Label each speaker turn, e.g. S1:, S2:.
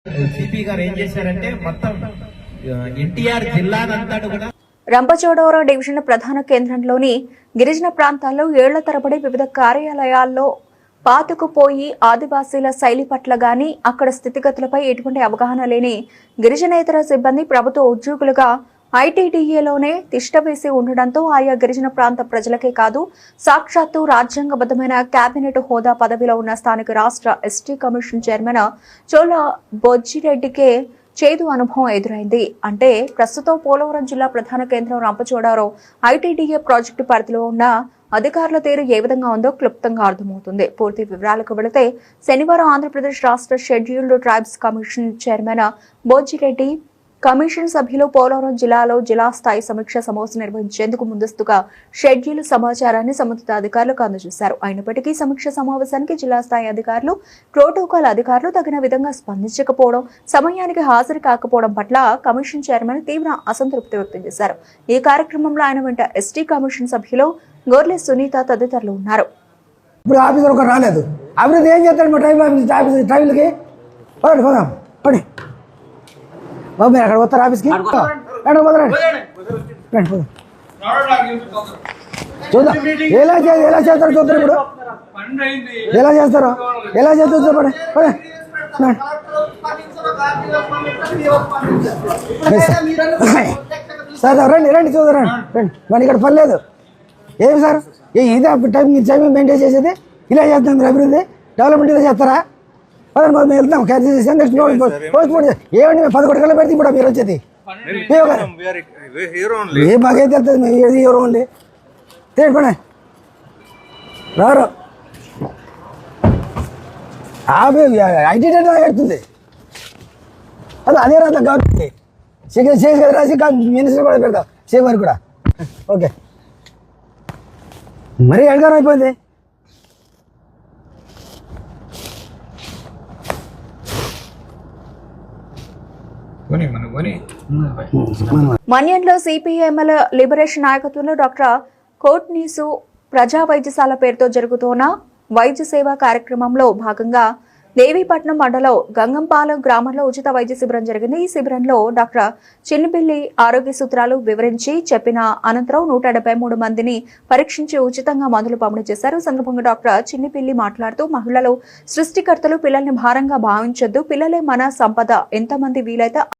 S1: CP గారు ఏం చేశారంటే మొత్తం ఎన్టీఆర్ జిల్లానంతటా కూడా
S2: రంపచోడవరం డివిజన్ ప్రధాన కేంద్రంలోని గిరిజన ప్రాంతాల్లో ఏళ్ల తరబడి వివిధ కార్యాలయాల్లో పాతుకుపోయి ఆదివాసీల శైలి పట్ల గాని అక్కడ స్థితిగతులపై ఎటువంటి అవగాహన లేని గిరిజనేతర సిబ్బంది ప్రభుత్వ ఉద్యోగులుగా ఐటీడీఏలోనే తిష్టవేసి ఉండడంతో ఆయా గిరిజన ప్రాంత ప్రజలకే కాదు సాక్షాత్తు రాజ్యాంగబద్ధమైన కేబినెట్ హోదా పదవిలో ఉన్న స్థానిక రాష్ట్ర ఎస్టీ కమిషన్ చైర్మన్ చోళ బొజ్జిరెడ్డికే చేదు అనుభవం ఎదురైంది. అంటే ప్రస్తుతం పోలవరం జిల్లా ప్రధాన కేంద్రం రంపచోడవరం ఐటీడీఏ ప్రాజెక్టు పరిధిలో ఉన్న అధికారుల తీరు ఏ విధంగా ఉందో క్లుప్తంగా అర్థమవుతుంది. పూర్తి వివరాలకు వెళితే శనివారం ఆంధ్రప్రదేశ్ రాష్ట్ర scheduled tribes commission chairman Bojjireddy commission సభ్యులు పోలవరం జిల్లాలో జిల్లా స్థాయి సమీక్ష సమావేశం నిర్వహించేందుకు ముందస్తుగా షెడ్యూల్ సమాచారాన్ని సంబంధిత అధికారులకు అందజేశారు. అయినప్పటికీ సమీక్ష సమావేశానికి జిల్లా స్థాయి అధికారులు, ప్రోటోకాల్ అధికారులు తగిన విధంగా స్పందించకపోవడం, సమయానికి హాజరు కాకపోవడం పట్ల కమిషన్ చైర్మన్ తీవ్ర అసంతృప్తి వ్యక్తం చేశారు. ఈ కార్యక్రమంలో ఆయన వెంట ఎస్టీ కమిషన్ సభ్యులు గోర్లె సునీత తదితరులు ఉన్నారు.
S3: ఇప్పుడు ఆఫీసర్ ఒకరు రాలేదు. అభివృద్ధి ఏం చేస్తాడు మా ట్రైబుల్కి? పడి బాబు మీరు అక్కడ వస్తారు ఆఫీస్కి? చూద్దాం ఎలా చేస్తారు చూద్దరు. ఇప్పుడు ఎలా చేస్తారు పడే సార్ రండి చూద్దరండి రండి. మరి ఇక్కడ పని లేదు ఏమి సార్? ఇదే టైం మెయింటైన్ చేసేది? ఇలా చేస్తాం మీరు అభివృద్ధి డెవలప్మెంట్ ఇలా చేస్తారా? మేము వెళ్తాం ఏమండి మేము 11 గంటలు పెడితే ఇప్పుడు మీరు వచ్చేది ఏ మాకైతే వెళ్తుంది. మేము ఏది ఎవరు ఓన్లీ పడే రారు ఐటీ డేటా పెడుతుంది. అదే రాదు గవర్నమెంట్ చేసి రాసి మినిస్టర్ కూడా పెడతాం సేవర్ కూడా. ఓకే మరీ అడగారం అయిపోయింది.
S2: మన్యంలో సిపిఎంఎల్ లిబరేషన్ నాయకత్వంలో డాక్టర్ కోట్నీసు ప్రజా వైద్యశాల పేరుతో జరుగుతున్న వైద్య సేవా కార్యక్రమంలో భాగంగా దేవీపట్నం మండలం గంగంపాలెం గ్రామంలో ఉచిత వైద్య శిబిరం జరిగింది. ఈ శిబిరంలో డాక్టర్ చిన్నిపిల్లి ఆరోగ్య సూత్రాలు వివరించి చెప్పిన అనంతరం 173 మందిని పరీక్షించి ఉచితంగా మందులు పంపిణీ చేశారు. సందర్భంగా డాక్టర్ చిన్నిపిల్లి మాట్లాడుతూ మహిళలు సృష్టికర్తలు, పిల్లల్ని భారంగా భావించొద్దు, పిల్లలే మన సంపద, ఎంతమంది వీలైతే